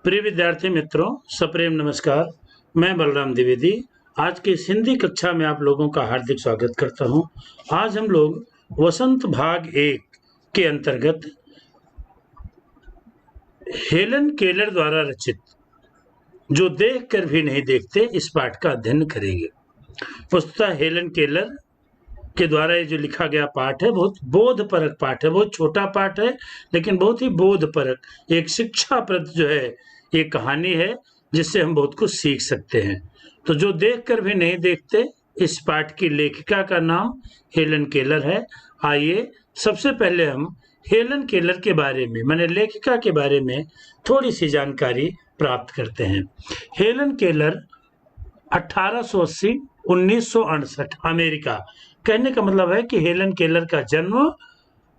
प्रिय विद्यार्थी मित्रों, सप्रेम नमस्कार। मैं बलराम द्विवेदी आज की इस हिंदी कक्षा में आप लोगों का हार्दिक स्वागत करता हूं। आज हम लोग वसंत भाग 1 के अंतर्गत हेलन केलर द्वारा रचित जो देख कर भी नहीं देखते इस पाठ का अध्ययन करेंगे। पुस्तक हेलन केलर के द्वारा ये जो लिखा गया पाठ है बहुत बोधपरक पाठ है। बहुत छोटा पाठ है लेकिन बहुत ही बोधपरक एक शिक्षाप्रद जो है ये कहानी है जिससे हम बहुत कुछ सीख सकते हैं। तो जो देख कर भी नहीं देखते इस पाठ की लेखिका का नाम हेलन केलर है। आइए सबसे पहले हम हेलन केलर के बारे में माने लेखिका के बारे में थोड़ी सी जानकारी प्राप्त करते हैं। Helen Keller 1880 1968 America. कहने का मतलब है कि हेलन केलर का जन्म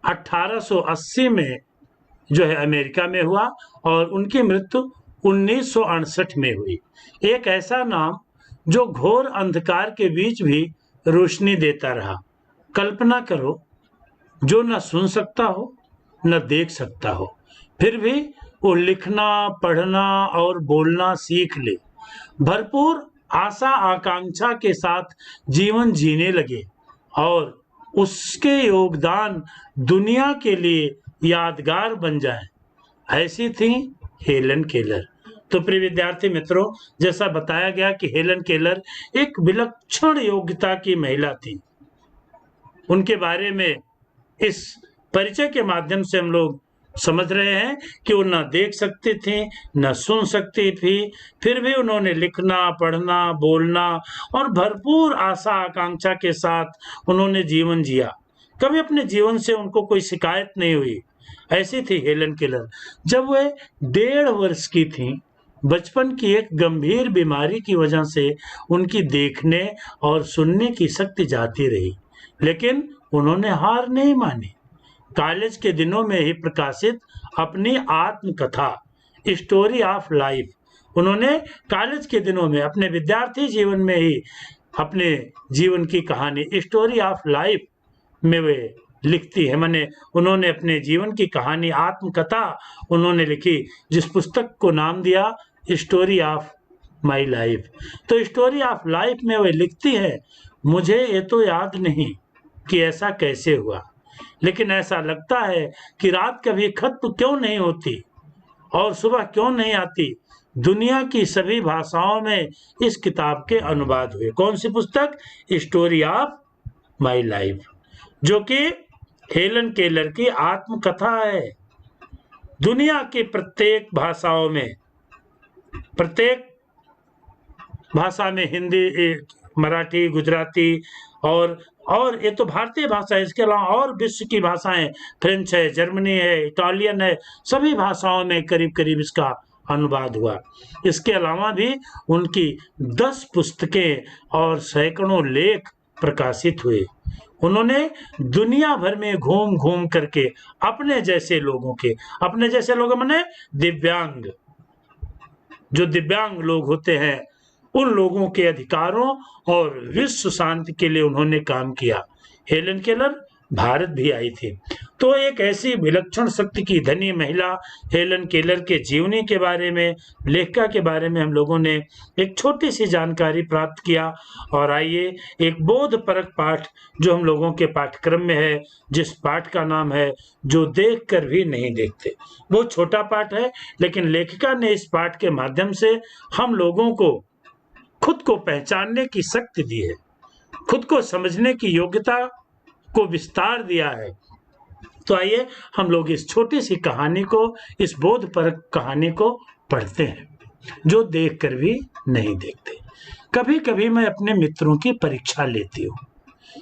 1880 में जो है अमेरिका में हुआ और उनकी मृत्यु 1968 में हुई। एक ऐसा नाम जो घोर अंधकार के बीच भी रोशनी देता रहा। कल्पना करो, जो न सुन सकता हो न देख सकता हो, फिर भी वो लिखना, पढ़ना और बोलना सीख ले। भरपूर आशा आकांक्षा के साथ जीवन जीने लगे और उसके योगदान दुनिया के लिए यादगार बन जाए, ऐसी थी हेलन केलर। तो प्रिय विद्यार्थी मित्रों, जैसा बताया गया कि हेलन केलर एक विलक्षण योग्यता की महिला थी। उनके बारे में इस परिचय के माध्यम से हम लोग समझ रहे हैं कि वो न देख सकती थी न सुन सकती थी, फिर भी उन्होंने लिखना, पढ़ना, बोलना और भरपूर आशा आकांक्षा के साथ उन्होंने जीवन जिया। कभी अपने जीवन से उनको कोई शिकायत नहीं हुई। ऐसी थी हेलन केलर। जब वह 1.5 वर्ष की थी, बचपन की एक गंभीर बीमारी की वजह से उनकी देखने और सुनने की शक्ति जाती रही, लेकिन उन्होंने हार नहीं मानी। कॉलेज के दिनों में ही प्रकाशित अपनी आत्मकथा स्टोरी ऑफ लाइफ उन्होंने कॉलेज के दिनों में अपने विद्यार्थी जीवन में ही अपने जीवन की कहानी स्टोरी ऑफ लाइफ में वे लिखती है। माने उन्होंने अपने जीवन की कहानी आत्मकथा उन्होंने लिखी, जिस पुस्तक को नाम दिया स्टोरी ऑफ माई लाइफ। तो स्टोरी ऑफ लाइफ में वे लिखती है, मुझे ये तो याद नहीं कि ऐसा कैसे हुआ, लेकिन ऐसा लगता है कि रात कभी खत्म क्यों नहीं होती और सुबह क्यों नहीं आती। दुनिया की सभी भाषाओं में इस किताब के अनुवाद हुए। कौन सी पुस्तक? स्टोरी ऑफ माई लाइफ, जो कि हेलन केलर की आत्मकथा है। दुनिया की प्रत्येक भाषा में हिंदी, मराठी, गुजराती और ये तो भारतीय भाषा है, इसके अलावा और विश्व की भाषाएं फ्रेंच है, जर्मनी है, इटालियन है, सभी भाषाओं में करीब करीब इसका अनुवाद हुआ। इसके अलावा भी उनकी 10 पुस्तकें और सैकड़ों लेख प्रकाशित हुए। उन्होंने दुनिया भर में घूम घूम करके अपने जैसे लोगों माने दिव्यांग, जो दिव्यांग लोग होते हैं उन लोगों के अधिकारों और विश्व शांति के लिए उन्होंने काम किया। हेलन केलर भारत भी आई थी। तो एक ऐसी विलक्षण शक्ति की धनी महिला हेलन केलर के जीवनी के बारे में, लेखिका के बारे में हम लोगों ने एक छोटी सी जानकारी प्राप्त किया। और आइए एक बोधपरक पाठ जो हम लोगों के पाठ्यक्रम में है, जिस पाठ का नाम है जो देख कर भी नहीं देखते। बहुत छोटा पाठ है, लेकिन लेखिका ने इस पाठ के माध्यम से हम लोगों को खुद को पहचानने की शक्ति दी है, खुद को समझने की योग्यता को विस्तार दिया है। तो आइए हम लोग इस छोटी सी कहानी को, इस बोधपरक कहानी को पढ़ते हैं, जो देख कर भी नहीं देखते। कभी कभी मैं अपने मित्रों की परीक्षा लेती हूँ,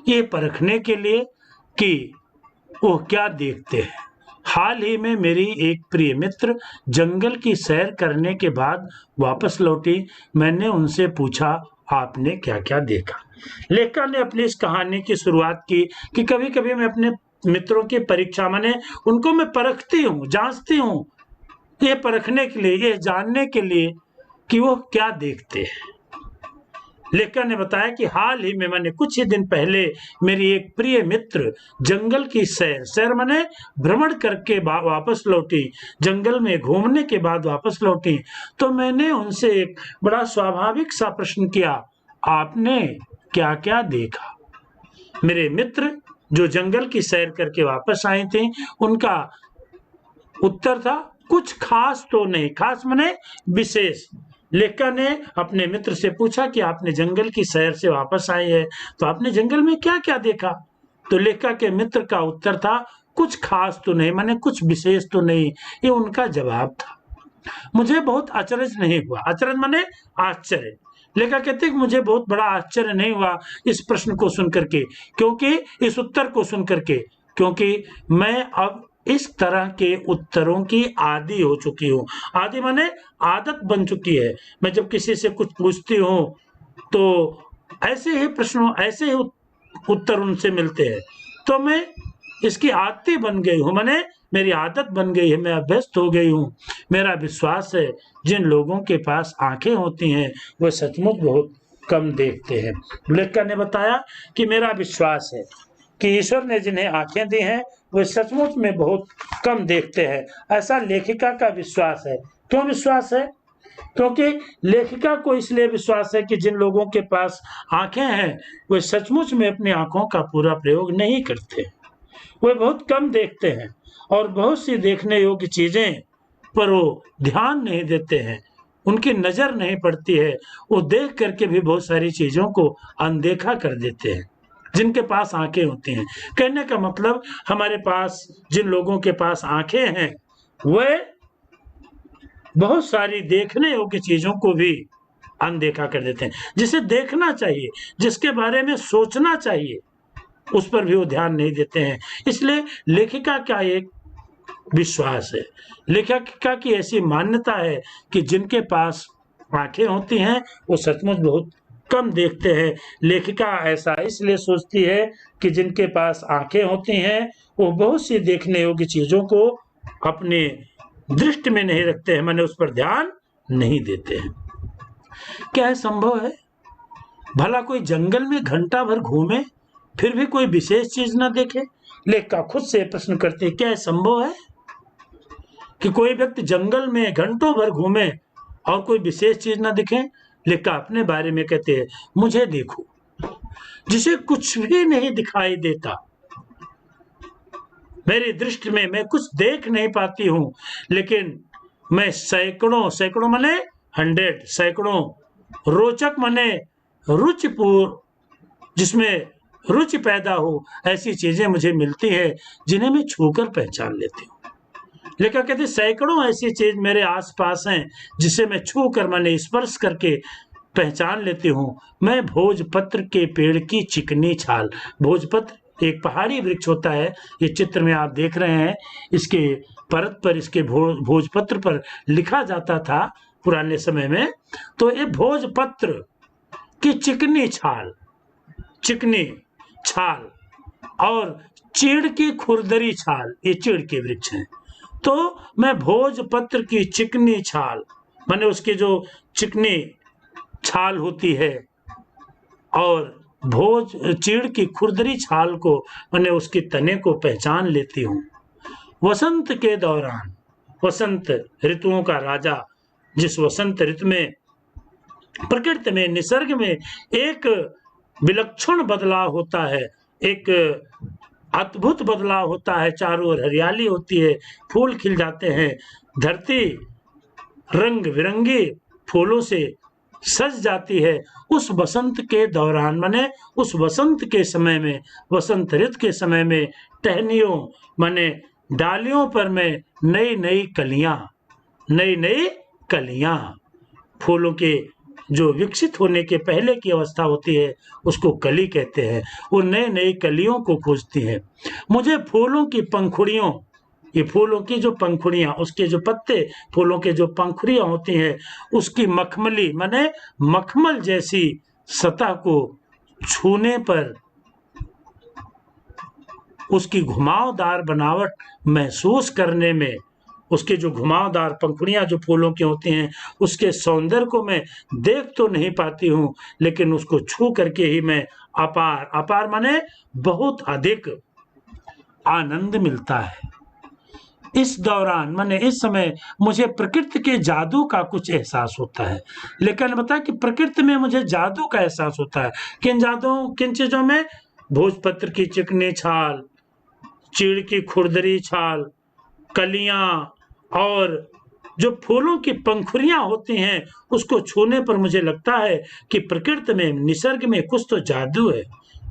ये परखने के लिए कि वो क्या देखते हैं। हाल ही में मेरी एक प्रिय मित्र जंगल की सैर करने के बाद वापस लौटी। मैंने उनसे पूछा, आपने क्या क्या देखा? लेखिका ने अपनी इस कहानी की शुरुआत की कि कभी कभी मैं अपने मित्रों की परीक्षा माने उनको मैं परखती हूँ, जांचती हूँ, ये परखने के लिए, ये जानने के लिए कि वो क्या देखते हैं। लेखक ने बताया कि हाल ही में मैंने कुछ ही दिन पहले मेरी एक प्रिय मित्र जंगल की सैर माने भ्रमण करके वापस लौटी, जंगल में घूमने के बाद वापस लौटी, तो मैंने उनसे एक बड़ा स्वाभाविक सा प्रश्न किया, आपने क्या क्या देखा? मेरे मित्र जो जंगल की सैर करके वापस आए थे, उनका उत्तर था, कुछ खास तो नहीं। खास माने विशेष। लेखक ने अपने मित्र से पूछा कि आपने जंगल की सैर से वापस आए हैं, तो आपने जंगल में क्या क्या देखा? तो लेखक के मित्र का उत्तर था, कुछ खास तो नहीं, माने कुछ विशेष तो नहीं। ये उनका जवाब था। मुझे बहुत अचरज नहीं हुआ। अचरज माने आश्चर्य। लेखक कहते हैं कि मुझे बहुत बड़ा आश्चर्य नहीं हुआ इस प्रश्न को सुनकर के, क्योंकि इस उत्तर को सुनकर के, क्योंकि मैं अब इस तरह के उत्तरों की आदी हो चुकी हूँ। आदि माने आदत बन चुकी है। मैं जब किसी से कुछ पूछती हूँ तो ऐसे ही प्रश्नों, ऐसे ही उत्तर उनसे मिलते हैं, तो मैं इसकी आदती बन गई हूँ, माने मेरी आदत बन गई है, मैं अभ्यस्त हो गई हूँ। मेरा विश्वास है जिन लोगों के पास आंखें होती हैं वो सचमुच बहुत कम देखते हैं। लेखक ने बताया कि मेरा विश्वास है कि ईश्वर ने जिन्हें आंखें दी हैं वे सचमुच में बहुत कम देखते हैं। ऐसा लेखिका का विश्वास है। क्यों विश्वास है? क्योंकि लेखिका को इसलिए विश्वास है कि जिन लोगों के पास आंखें हैं वे सचमुच में अपनी आंखों का पूरा प्रयोग नहीं करते, वे बहुत कम देखते हैं और बहुत सी देखने योग्य चीजें पर वो ध्यान नहीं देते हैं, उनकी नजर नहीं पड़ती है, वो देख करके भी बहुत सारी चीजों को अनदेखा कर देते हैं जिनके पास आंखें होती हैं। कहने का मतलब, हमारे पास जिन लोगों के पास आंखें हैं वे बहुत सारी देखने योग्य चीजों को भी अनदेखा कर देते हैं। जिसे देखना चाहिए, जिसके बारे में सोचना चाहिए, उस पर भी वो ध्यान नहीं देते हैं। इसलिए लेखिका का एक विश्वास है, लेखिका की ऐसी मान्यता है कि जिनके पास आंखें होती हैं वो सचमुच बहुत कम देखते हैं। लेखिका ऐसा इसलिए सोचती है कि जिनके पास आंखें होती हैं वो बहुत सी देखने योग्य चीजों को अपने दृष्टि में नहीं रखते हैं, माने उस पर ध्यान नहीं देते हैं। क्या संभव है? भला कोई जंगल में घंटा भर घूमे फिर भी कोई विशेष चीज ना देखे? लेखिका खुद से प्रश्न करते हैं, क्या संभव है कि कोई व्यक्ति जंगल में घंटों भर घूमे और कोई विशेष चीज ना दिखे? लेखिका अपने बारे में कहते हैं, मुझे देखो, जिसे कुछ भी नहीं दिखाई देता, मेरी दृष्टि में मैं कुछ देख नहीं पाती हूं, लेकिन मैं सैकड़ों, सैकड़ों माने 100, सैकड़ों रोचक माने रुचिपूर्ण, जिसमें रुचि पैदा हो, ऐसी चीजें मुझे मिलती है जिन्हें मैं छूकर पहचान लेती हूँ। लेखक कहते सैकड़ों ऐसी चीज मेरे आसपास हैं जिसे मैं छू कर, माने स्पर्श करके पहचान लेती हूँ। मैं भोजपत्र के पेड़ की चिकनी छाल, भोजपत्र एक पहाड़ी वृक्ष होता है, ये चित्र में आप देख रहे हैं, इसके परत पर इसके भोजपत्र पर लिखा जाता था पुराने समय में। तो ये भोजपत्र की चिकनी छाल, चिकनी छाल और चीड़ की खुरदरी छाल, ये चीड़ के वृक्ष हैं। तो मैं भोजपत्र की चिकनी छाल, माने उसकी जो चिकनी छाल होती है, और चीड़ की खुरदरी छाल को, माने उसके तने को पहचान लेती हूँ। वसंत के दौरान, वसंत ऋतुओं का राजा, जिस वसंत ऋतु में प्रकृति में, निसर्ग में एक विलक्षण बदलाव होता है, एक अद्भुत बदलाव होता है, चारों ओर हरियाली होती है, फूल खिल जाते हैं, धरती रंग बिरंगे फूलों से सज जाती है। उस वसंत के दौरान, माने उस वसंत के समय में, वसंत ऋतु के समय में टहनियों माने डालियों पर मैं नई नई कलियां, नई नई कलियां, फूलों के जो विकसित होने के पहले की अवस्था होती है उसको कली कहते हैं, वो नई नई कलियों को खोजती है। मुझे फूलों की पंखुड़ियों, ये फूलों की जो पंखुड़ियां, उसके जो पत्ते, फूलों के जो पंखुड़ियां होती हैं, उसकी मखमली माने मखमल जैसी सतह को छूने पर उसकी घुमावदार बनावट महसूस करने में उसके जो घुमावदार पंखुड़ियां जो फूलों की होती हैं, उसके सौंदर्य को मैं देख तो नहीं पाती हूँ, लेकिन उसको छू करके ही मैं अपार, अपार माने बहुत अधिक आनंद मिलता है। इस दौरान माने इस समय मुझे प्रकृति के जादू का कुछ एहसास होता है। लेकिन बताया कि प्रकृति में मुझे जादू का एहसास होता है। किन चीजों में? भोजपत्र की चिकनी छाल, चीड़ की खुरदरी छाल, कलियां और जो फूलों की पंखुड़ियां होती हैं, उसको छूने पर मुझे लगता है कि प्रकृति में, निसर्ग में कुछ तो जादू है।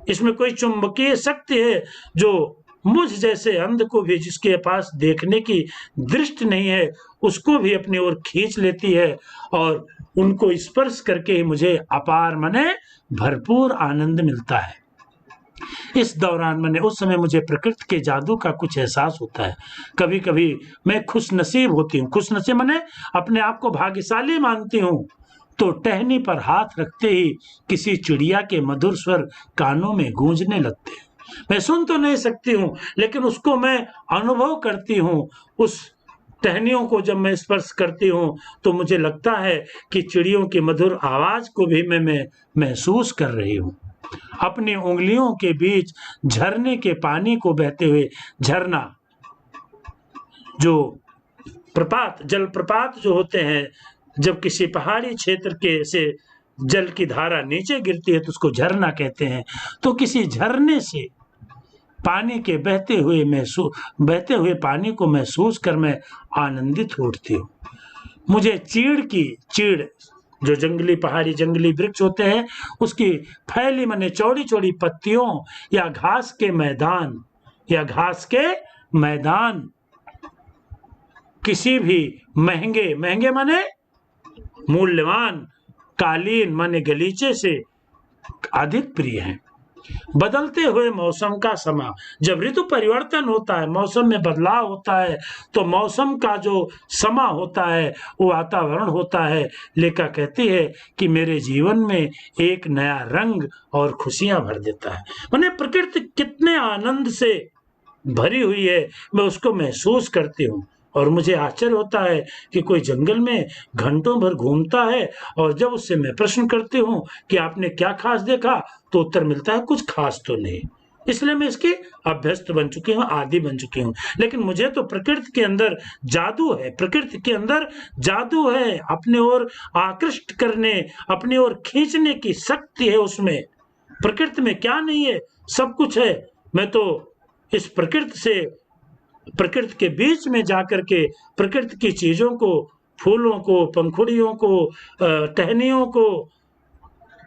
इसमें कोई चुंबकीय शक्ति है जो मुझ जैसे अंध को भी, जिसके पास देखने की दृष्टि नहीं है, उसको भी अपनी ओर खींच लेती है और उनको स्पर्श करके ही मुझे अपार माने भरपूर आनंद मिलता है। इस दौरान मैंने उस समय मुझे प्रकृति के जादू का कुछ एहसास होता है। कभी-कभी मैं खुशनसीब होती हूँ। खुशनसीब माने अपने आप को भाग्यशाली मानती हूँ। तो टहनी पर हाथ रखते ही किसी चिड़िया के मधुर स्वर कानों में गूंजने लगते हैं। मैं सुन तो नहीं सकती हूँ, लेकिन उसको मैं अनुभव करती हूँ। उस टहनियों को जब मैं स्पर्श करती हूँ, तो मुझे लगता है कि चिड़ियों की मधुर आवाज को भी मैं महसूस कर रही हूँ। अपनी उंगलियों के बीच झरने के पानी को बहते हुए, झरना जो प्रपात, जलप्रपात जो होते हैं, जब किसी पहाड़ी क्षेत्र के से जल की धारा नीचे गिरती है तो उसको झरना कहते हैं। तो किसी झरने से पानी के बहते हुए पानी को महसूस कर मैं आनंदित उठती हूँ। मुझे चीड़ जो जंगली पहाड़ी जंगली वृक्ष होते हैं, उसकी फैली माने चौड़ी-चौड़ी पत्तियों या घास के मैदान किसी भी महंगे माने मूल्यवान कालीन माने गलीचे से अधिक प्रिय हैं। बदलते हुए मौसम का समय, जब ऋतु परिवर्तन होता है, मौसम में बदलाव होता है, तो मौसम का जो समय होता है, वो वातावरण होता है, लेखा कहती है कि मेरे जीवन में एक नया रंग और खुशियां भर देता है। माने प्रकृति कितने आनंद से भरी हुई है, मैं उसको महसूस करती हूँ। और मुझे आश्चर्य होता है कि कोई जंगल में घंटों भर घूमता है और जब उससे मैं प्रश्न करती हूँ कि आपने क्या खास देखा, तो उत्तर मिलता है कुछ खास तो नहीं। इसलिए मैं इसकी अभ्यस्त बन चुकी हूँ, आदी बन चुकी हूँ। लेकिन मुझे तो प्रकृति के अंदर जादू है, प्रकृति के अंदर जादू है, अपने ओर आकृष्ट करने, अपनी ओर खींचने की शक्ति है उसमें। प्रकृति में क्या नहीं है, सब कुछ है। मैं तो इस प्रकृति के बीच में जाकर के प्रकृति की चीजों को, फूलों को, पंखुड़ियों को, टहनियों को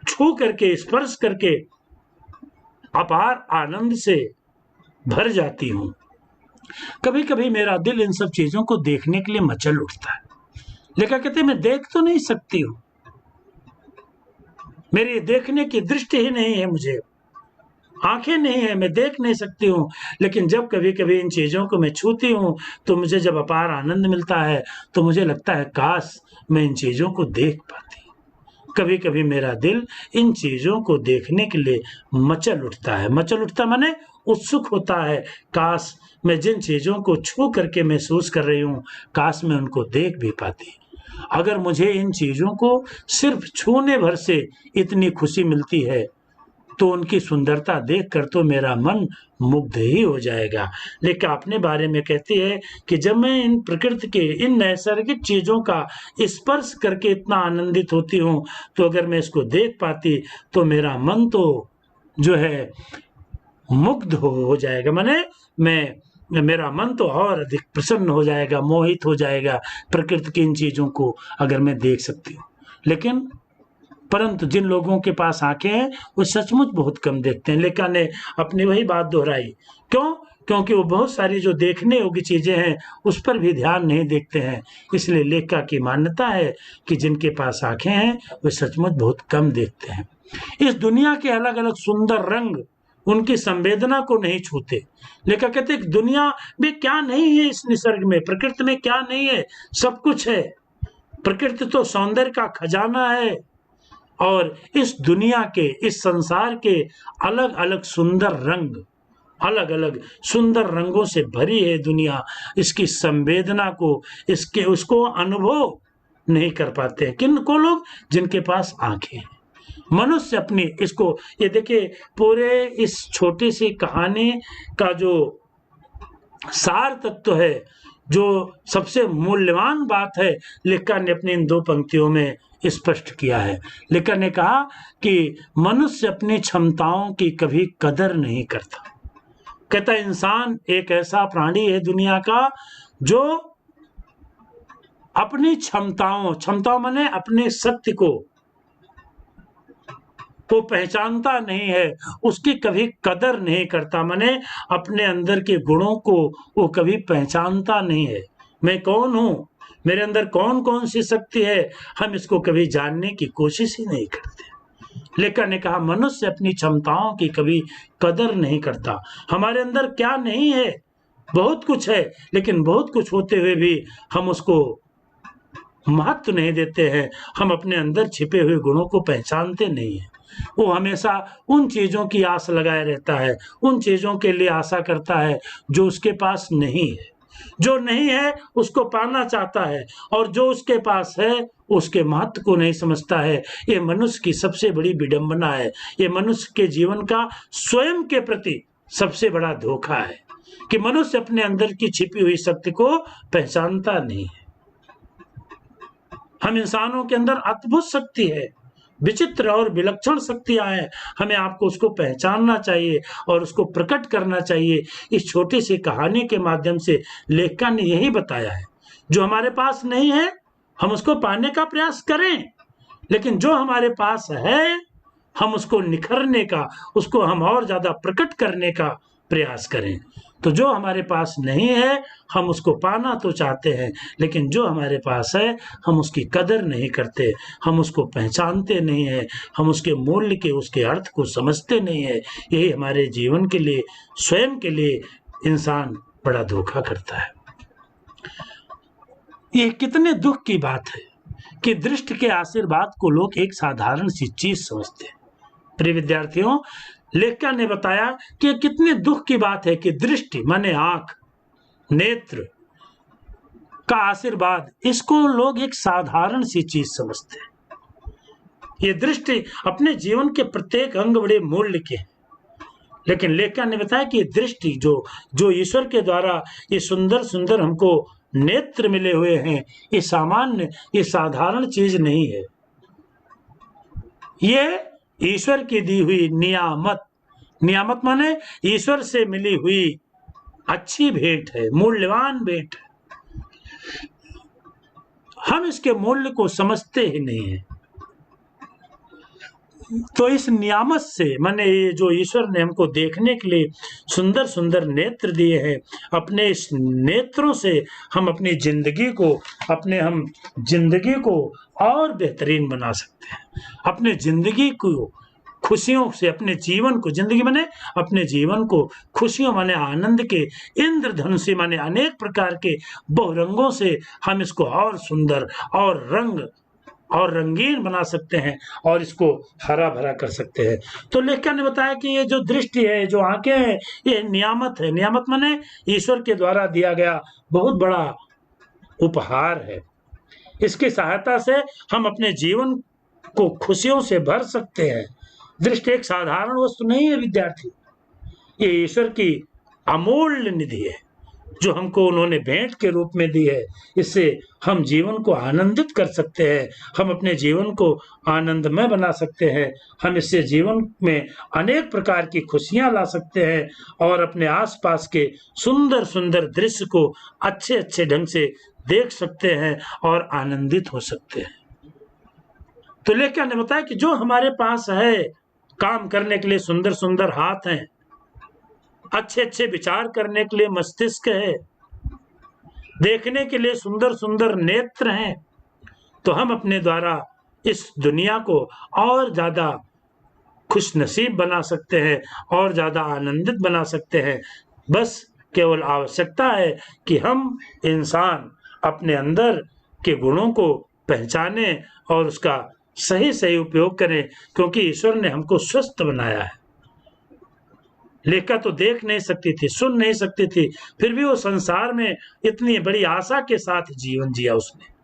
छू करके, स्पर्श करके अपार आनंद से भर जाती हूँ। कभी-कभी मेरा दिल इन सब चीजों को देखने के लिए मचल उठता है, लेकिन कहते मैं देख तो नहीं सकती हूँ, मेरी देखने की दृष्टि ही नहीं है, मुझे आंखें नहीं है, मैं देख नहीं सकती हूँ। लेकिन जब कभी-कभी इन चीज़ों को मैं छूती हूँ, तो मुझे जब अपार आनंद मिलता है, तो मुझे लगता है काश मैं इन चीज़ों को देख पाती। कभी-कभी मेरा दिल इन चीज़ों को देखने के लिए मचल उठता है। मचल उठता माने उत्सुक होता है, काश मैं जिन चीज़ों को छू करके महसूस कर रही हूँ, काश मैं उनको देख भी पाती। अगर मुझे इन चीज़ों को सिर्फ छूने भर से इतनी खुशी मिलती है, तो उनकी सुंदरता देखकर तो मेरा मन मुग्ध ही हो जाएगा। लेकिन अपने बारे में कहती है कि जब मैं इन प्रकृति के, इन नैसर्गिक चीज़ों का स्पर्श करके इतना आनंदित होती हूँ, तो अगर मैं इसको देख पाती, तो मेरा मन तो जो है मुग्ध हो जाएगा। माने मेरा मन तो और अधिक प्रसन्न हो जाएगा, मोहित हो जाएगा प्रकृति की इन चीज़ों को अगर मैं देख सकती हूँ। लेकिन परंतु जिन लोगों के पास आंखें हैं, वो सचमुच बहुत कम देखते हैं। लेखा ने अपनी वही बात दोहराई। क्यों? क्योंकि वो बहुत सारी जो देखने योग्य चीजें हैं, उस पर भी ध्यान नहीं देखते हैं। इसलिए लेखा की मान्यता है कि जिनके पास आंखें हैं, वे सचमुच बहुत कम देखते हैं। इस दुनिया के अलग-अलग सुंदर रंग उनकी संवेदना को नहीं छूते। लेखा कहते हैं दुनिया में क्या नहीं है, इस निसर्ग में, प्रकृति में क्या नहीं है, सब कुछ है। प्रकृति तो सौंदर्य का खजाना है और इस दुनिया के, इस संसार के अलग-अलग सुंदर रंग अलग अलग सुंदर रंगों से भरी है दुनिया, इसकी संवेदना को, इसके उसको अनुभव नहीं कर पाते हैं। किनको लोग? जिनके पास आंखें हैं। मनुष्य अपनी इसको, ये देखिए, पूरे इस छोटी सी कहानी का जो सार तत्व है, जो सबसे मूल्यवान बात है, लेखक ने अपनी इन 2 पंक्तियों में स्पष्ट किया है। लेखक ने कहा कि मनुष्य अपनी क्षमताओं की कभी कदर नहीं करता। कहता इंसान एक ऐसा प्राणी है दुनिया का जो अपनी क्षमताओं माने अपनी शक्ति को वो पहचानता नहीं है, उसकी कभी कदर नहीं करता, माने अपने अंदर के गुणों को वो कभी पहचानता नहीं है। मैं कौन हूँ, मेरे अंदर कौन कौन सी शक्ति है, हम इसको कभी जानने की कोशिश ही नहीं करते। लेखक ने कहा मनुष्य अपनी क्षमताओं की कभी कदर नहीं करता। हमारे अंदर क्या नहीं है? बहुत कुछ है, लेकिन बहुत कुछ होते हुए भी हम उसको महत्व नहीं देते हैं। हम अपने अंदर छिपे हुए गुणों को पहचानते नहीं है। वो हमेशा उन चीजों की आस लगाए रहता है, उन चीजों के लिए आशा करता है जो उसके पास नहीं है। जो नहीं है उसको पाना चाहता है, और जो उसके पास है उसके महत्व को नहीं समझता है। ये मनुष्य की सबसे बड़ी विडंबना है। ये मनुष्य के जीवन का स्वयं के प्रति सबसे बड़ा धोखा है कि मनुष्य अपने अंदर की छिपी हुई शक्ति को पहचानता नहीं है। हम इंसानों के अंदर अद्भुत शक्ति है, विचित्र और विलक्षण शक्तियां हैं। हमें आपको उसको पहचानना चाहिए और उसको प्रकट करना चाहिए। इस छोटी सी कहानी के माध्यम से लेखक ने यही बताया है, जो हमारे पास नहीं है हम उसको पाने का प्रयास करें, लेकिन जो हमारे पास है हम उसको निखरने का, उसको हम और ज्यादा प्रकट करने का प्रयास करें। तो जो हमारे पास नहीं है हम उसको पाना तो चाहते हैं, लेकिन जो हमारे पास है हम उसकी कदर नहीं करते, हम उसको पहचानते नहीं है, हम उसके मूल्य के, उसके अर्थ को समझते नहीं है। यही हमारे जीवन के लिए, स्वयं के लिए इंसान बड़ा धोखा करता है। ये कितने दुख की बात है कि दृष्टि के आशीर्वाद को लोग एक साधारण सी चीज समझते हैं। प्रिय विद्यार्थियों, लेखक ने बताया कि कितने दुख की बात है कि दृष्टि माने आंख, नेत्र का आशीर्वाद, इसको लोग एक साधारण सी चीज समझते हैं। ये दृष्टि अपने जीवन के प्रत्येक अंग बड़े मूल्य के हैं, लेकिन लेखक ने बताया कि ये दृष्टि जो ईश्वर के द्वारा ये सुंदर सुंदर हमको नेत्र मिले हुए हैं, ये सामान्य, ये साधारण चीज नहीं है। ये ईश्वर की दी हुई नियामत, नियामत माने ईश्वर से मिली हुई अच्छी भेंट है, मूल्यवान भेंट है। हम इसके मूल्य को समझते ही नहीं है। तो इस नियामत से, माने ये जो ईश्वर ने हमको देखने के लिए सुंदर सुंदर नेत्र दिए हैं, अपने इस नेत्रों से हम अपनी जिंदगी को और बेहतरीन बना सकते हैं। अपने जिंदगी को खुशियों से, अपने जीवन को, जिंदगी माने अपने जीवन को खुशियों माने आनंद के इंद्रधनुष माने अनेक प्रकार के बहुरंगों से हम इसको और सुंदर और रंगीन बना सकते हैं और इसको हरा भरा कर सकते हैं। तो लेखक ने बताया कि ये जो दृष्टि है, जो आंखें हैं, ये नियामत है। नियामत माने ईश्वर के द्वारा दिया गया बहुत बड़ा उपहार है। इसकी सहायता से हम अपने जीवन को खुशियों से भर सकते हैं। दृष्टि एक साधारण वस्तु नहीं है विद्यार्थी, ये ईश्वर की अमूल्य निधि है जो हमको उन्होंने भेंट के रूप में दी है। इससे हम जीवन को आनंदित कर सकते हैं, हम अपने जीवन को आनंदमय बना सकते हैं, हम इससे जीवन में अनेक प्रकार की खुशियां ला सकते हैं और अपने आसपास के सुंदर सुंदर दृश्य को अच्छे अच्छे ढंग से देख सकते हैं और आनंदित हो सकते हैं। तो लेखक ने बताया कि जो हमारे पास है, काम करने के लिए सुंदर सुंदर हाथ हैं, अच्छे अच्छे विचार करने के लिए मस्तिष्क है, देखने के लिए सुंदर सुंदर नेत्र हैं, तो हम अपने द्वारा इस दुनिया को और ज्यादा खुश नसीब बना सकते हैं और ज्यादा आनंदित बना सकते हैं। बस केवल आवश्यकता है कि हम इंसान अपने अंदर के गुणों को पहचाने और उसका सही सही उपयोग करें, क्योंकि ईश्वर ने हमको स्वस्थ बनाया है। लेखिका तो देख नहीं सकती थी, सुन नहीं सकती थी, फिर भी वो संसार में इतनी बड़ी आशा के साथ जीवन जिया उसने।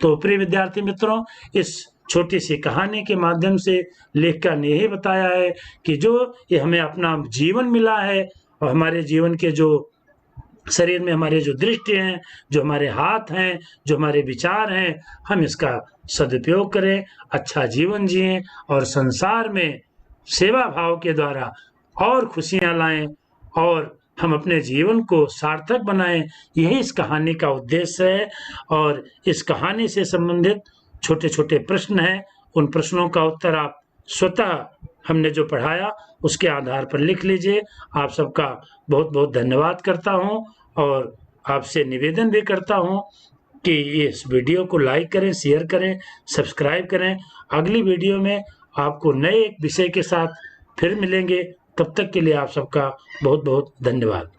तो प्रिय विद्यार्थी मित्रों, इस छोटी सी कहानी के माध्यम से लेखिका ने यही बताया है कि जो ये हमें अपना जीवन मिला है और हमारे जीवन के जो शरीर में हमारे जो दृष्टि हैं, जो हमारे हाथ हैं, जो हमारे विचार हैं, हम इसका सदुपयोग करें, अच्छा जीवन जिएं और संसार में सेवा भाव के द्वारा और खुशियां लाएं और हम अपने जीवन को सार्थक बनाएं। यही इस कहानी का उद्देश्य है। और इस कहानी से संबंधित छोटे-छोटे प्रश्न हैं, उन प्रश्नों का उत्तर आप स्वतः हमने जो पढ़ाया उसके आधार पर लिख लीजिए। आप सबका बहुत-बहुत धन्यवाद करता हूं और आपसे निवेदन भी करता हूं कि इस वीडियो को लाइक करें, शेयर करें, सब्सक्राइब करें। अगली वीडियो में आपको नए एक विषय के साथ फिर मिलेंगे। तब तक के लिए आप सबका बहुत-बहुत धन्यवाद।